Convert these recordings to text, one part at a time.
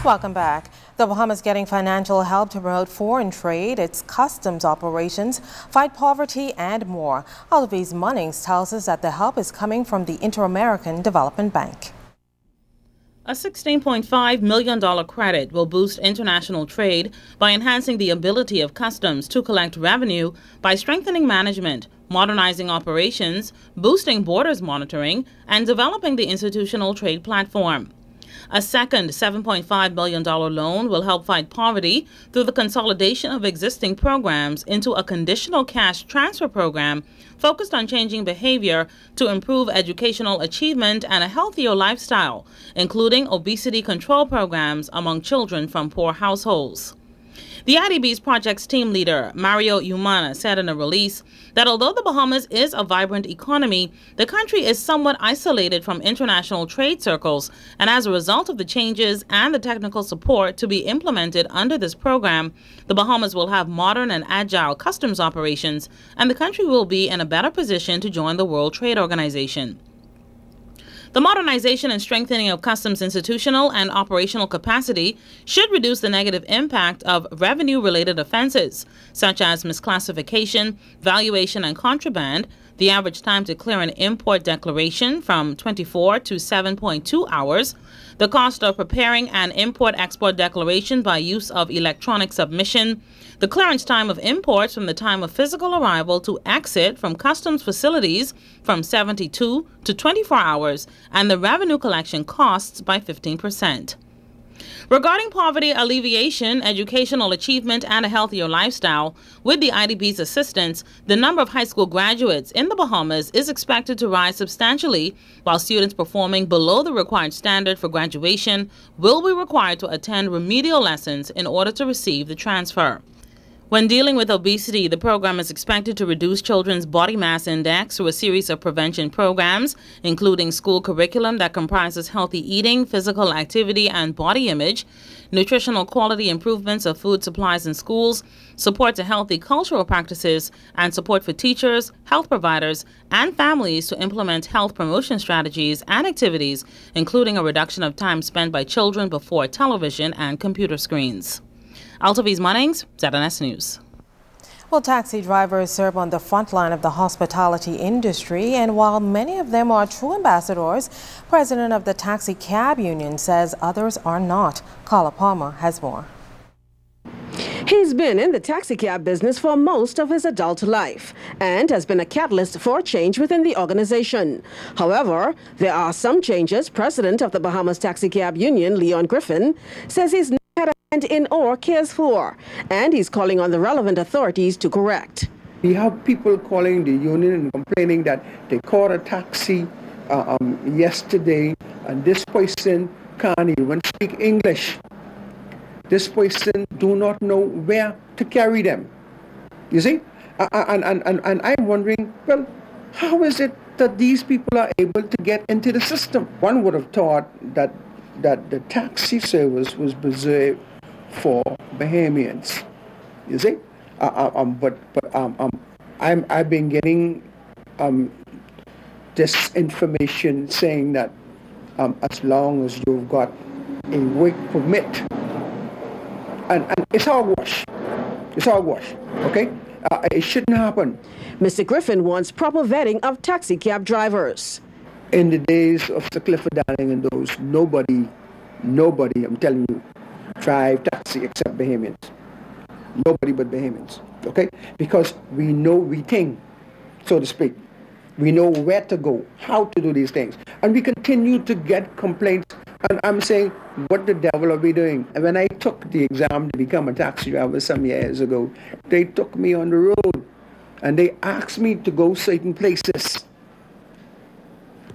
Welcome back. The Bahamas getting financial help to promote foreign trade, its customs operations, fight poverty, and more. Olivia's Munnings tells us that the help is coming from the Inter-American Development Bank. A $16.5 million credit will boost international trade by enhancing the ability of customs to collect revenue by strengthening management, modernizing operations, boosting borders monitoring, and developing the institutional trade platform. A second $7.5 million loan will help fight poverty through the consolidation of existing programs into a conditional cash transfer program focused on changing behavior to improve educational achievement and a healthier lifestyle, including obesity control programs among children from poor households. The IDB's project's team leader, Mario Umana, said in a release that although the Bahamas is a vibrant economy, the country is somewhat isolated from international trade circles, and as a result of the changes and the technical support to be implemented under this program, the Bahamas will have modern and agile customs operations, and the country will be in a better position to join the World Trade Organization. The modernization and strengthening of customs institutional and operational capacity should reduce the negative impact of revenue-related offenses, such as misclassification, valuation, and contraband, the average time to clear an import declaration from 24 to 7.2 hours, the cost of preparing an import-export declaration by use of electronic submission, the clearance time of imports from the time of physical arrival to exit from customs facilities from 72 to 24 hours, and the revenue collection costs by 15%. Regarding poverty alleviation, educational achievement, and a healthier lifestyle, with the IDB's assistance, the number of high school graduates in the Bahamas is expected to rise substantially, while students performing below the required standard for graduation will be required to attend remedial lessons in order to receive the transfer. When dealing with obesity, the program is expected to reduce children's body mass index through a series of prevention programs, including school curriculum that comprises healthy eating, physical activity, and body image, nutritional quality improvements of food supplies in schools, support to healthy cultural practices, and support for teachers, health providers, and families to implement health promotion strategies and activities, including a reduction of time spent by children before television and computer screens. Olivia's Munnings, ZNS News. Well, taxi drivers serve on the front line of the hospitality industry, and while many of them are true ambassadors, president of the Taxi Cab Union says others are not. Carla Palmer has more. He's been in the taxicab business for most of his adult life and has been a catalyst for change within the organization. However, there are some changes President of the Bahamas Taxicab Union, Leon Griffin, says he's not had a hand in or cares for, and he's calling on the relevant authorities to correct. We have people calling the union and complaining that they caught a taxi yesterday and this person can't even speak English. This person do not know where to carry them. You see? And I'm wondering, well, how is it that these people are able to get into the system? One would have thought that the taxi service was reserved for Bahamians. You see? I've been getting this information saying that as long as you've got a work permit, and it's hogwash. It's hogwash, okay? It shouldn't happen. Mr. Griffin wants proper vetting of taxi cab drivers. In the days of Sir Clifford Darling and those, nobody, I'm telling you, drive taxi except Bahamians. Nobody but Bahamians, okay? Because we know we think, so to speak. We know where to go, how to do these things. And we continue to get complaints. And I'm saying, what the devil are we doing? And when I took the exam to become a taxi driver some years ago, they took me on the road and they asked me to go certain places.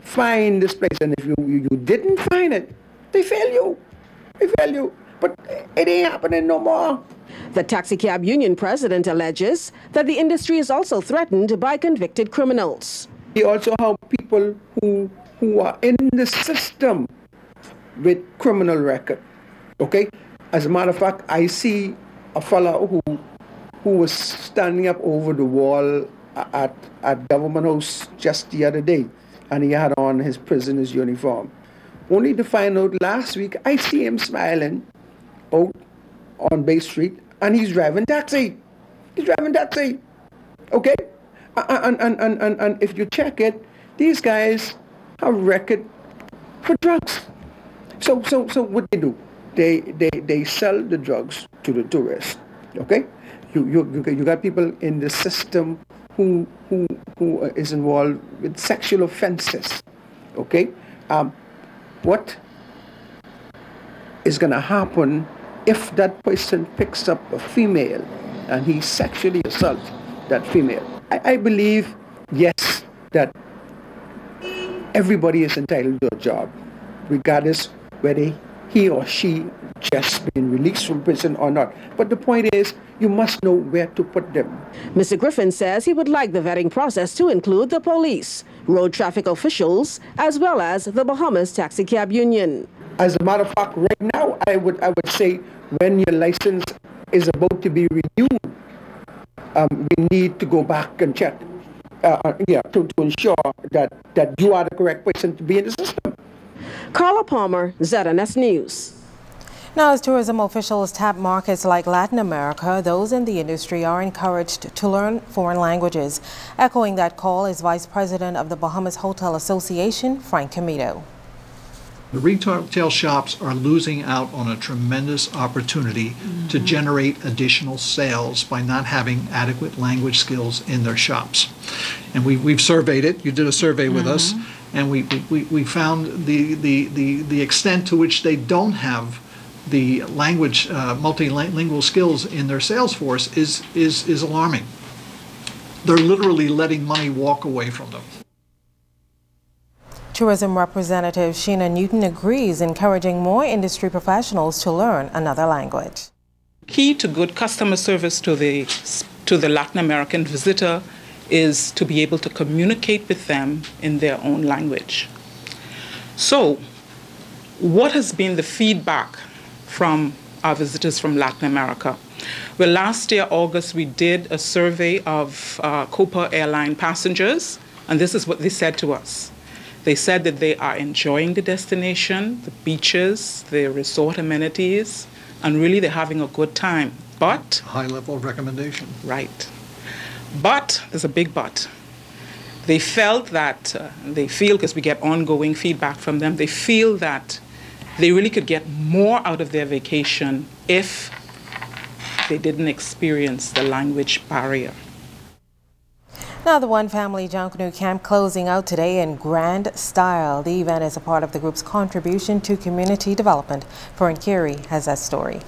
Find this place. And if you didn't find it, they fail you. They fail you. But it ain't happening no more. The Taxi Cab Union president alleges that the industry is also threatened by convicted criminals. We also have people who are in the system with criminal record, okay? As a matter of fact, I see a fellow who was standing up over the wall at Government House just the other day, and he had on his prisoner's uniform. only to find out last week I see him smiling out on Bay Street, and he's driving taxi. He's driving taxi. Okay? And if you check it, these guys have record for drugs. So what they do? They sell the drugs to the tourists. Okay? You got people in the system who is involved with sexual offenses. Okay? What is going to happen if that person picks up a female and he sexually assaults that female? I believe, yes, that everybody is entitled to a job, regardless whether he or she just been released from prison or not. But the point is, you must know where to put them. Mr. Griffin says he would like the vetting process to include the police, road traffic officials, as well as the Bahamas Taxi Cab Union. As a matter of fact, right now, I would say when your license is about to be renewed, we need to go back and check, to ensure that you are the correct person to be in the system. Carla Palmer, ZNS News. Now, as tourism officials tap markets like Latin America, those in the industry are encouraged to learn foreign languages. Echoing that call is Vice President of the Bahamas Hotel Association, Frank Camito. The retail shops are losing out on a tremendous opportunity to generate additional sales by not having adequate language skills in their shops. And we've surveyed it. You did a survey with us, and we found the extent to which they don't have the language, multilingual skills in their sales force is alarming. They're literally letting money walk away from them. Tourism Representative Sheena Newton agrees, encouraging more industry professionals to learn another language. Key to good customer service to the Latin American visitor is to be able to communicate with them in their own language. So, what has been the feedback from our visitors from Latin America? Well, last year, August, we did a survey of Copa Airline passengers, and this is what they said to us. They said that they are enjoying the destination, the beaches, the resort amenities, and really they're having a good time. But high level of recommendation. Right. But there's a big but. They felt that, because we get ongoing feedback from them, they feel that they really could get more out of their vacation if they didn't experience the language barrier. Now, the One Family Junkanoo Camp closing out today in grand style. The event is a part of the group's contribution to community development. Fern Carey has that story.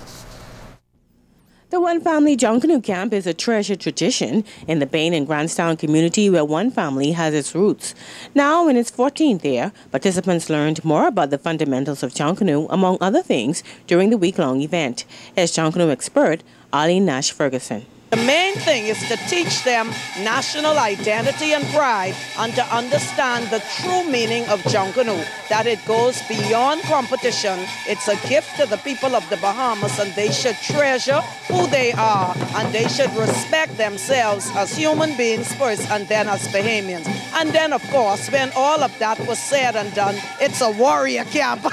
The One Family Junkanoo Camp is a treasured tradition in the Bain and Grandstown community where one family has its roots. Now, in its 14th year, participants learned more about the fundamentals of Junkanoo, among other things, during the week-long event. As Junkanoo expert, Arlene Nash Ferguson. The main thing is to teach them national identity and pride and to understand the true meaning of Junkanoo, that it goes beyond competition. It's a gift to the people of the Bahamas, and they should treasure who they are, and they should respect themselves as human beings first and then as Bahamians. And then, of course, when all of that was said and done, it's a warrior camp.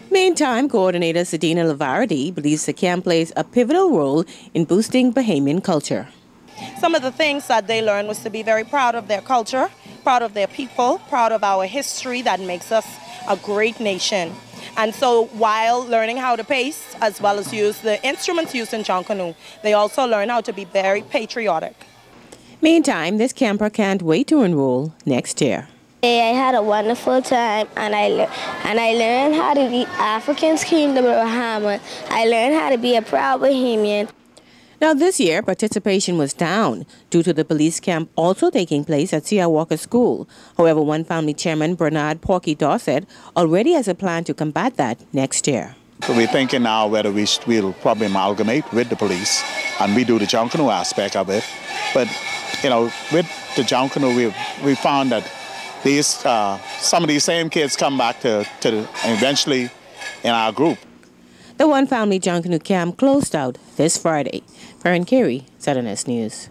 Meantime, coordinator Sedina Lavardi believes the camp plays a pivotal role in boosting Bahamian culture. Some of the things that they learned was to be very proud of their culture, proud of their people, proud of our history that makes us a great nation. And so while learning how to pace as well as use the instruments used in Junkanoo, they also learn how to be very patriotic. Meantime, this camper can't wait to enroll next year. I had a wonderful time, and I learned how to be Africans came to Bahamas. I learned how to be a proud Bahamian. Now this year, participation was down due to the police camp also taking place at C.R. Walker School. However, One Family Chairman Bernard Porky Dorset already has a plan to combat that next year. So we're thinking now whether we'll probably amalgamate with the police and we do the Junkanoo aspect of it. But, you know, with the Junkanoo, we found that these some of these same kids come back to eventually in our group. The One Family Junkanoo Camp closed out this Friday. Fern Carey, ZNS News.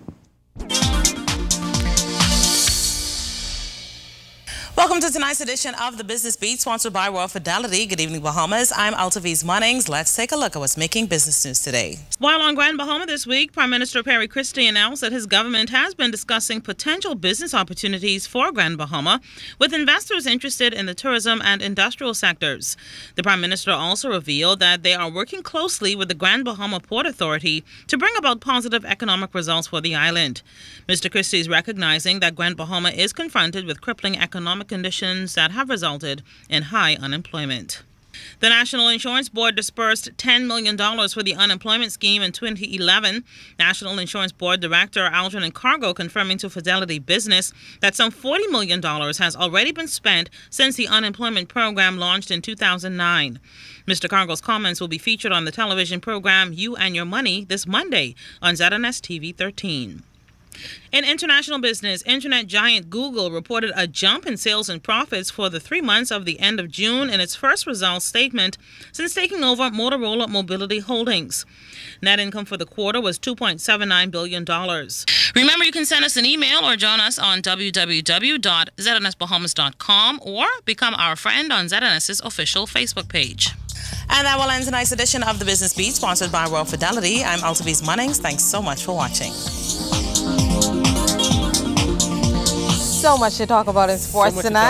Welcome Welcome to tonight's edition of the Business Beat, sponsored by Royal Fidelity. Good evening, Bahamas. I'm Altaviz Munnings. Let's take a look at what's making business news today. While on Grand Bahama this week, Prime Minister Perry Christie announced that his government has been discussing potential business opportunities for Grand Bahama with investors interested in the tourism and industrial sectors. The Prime Minister also revealed that they are working closely with the Grand Bahama Port Authority to bring about positive economic results for the island. Mr. Christie is recognizing that Grand Bahama is confronted with crippling economic conditions that have resulted in high unemployment. The National Insurance Board disbursed $10 million for the unemployment scheme in 2011. National Insurance Board Director Aldrin Cargo confirming to Fidelity Business that some $40 million has already been spent since the unemployment program launched in 2009. Mr. Cargo's comments will be featured on the television program You and Your Money this Monday on ZNS TV 13. In international business, internet giant Google reported a jump in sales and profits for the 3 months of the end of June in its first results statement since taking over Motorola Mobility Holdings. Net income for the quarter was $2.79 billion. Remember, you can send us an email or join us on www.znsbahamas.com or become our friend on ZNS's official Facebook page. And that will end tonight's edition of the Business Beat, sponsored by Royal Fidelity. I'm Altaviz Munnings. Thanks so much for watching. So much to talk about in sports tonight.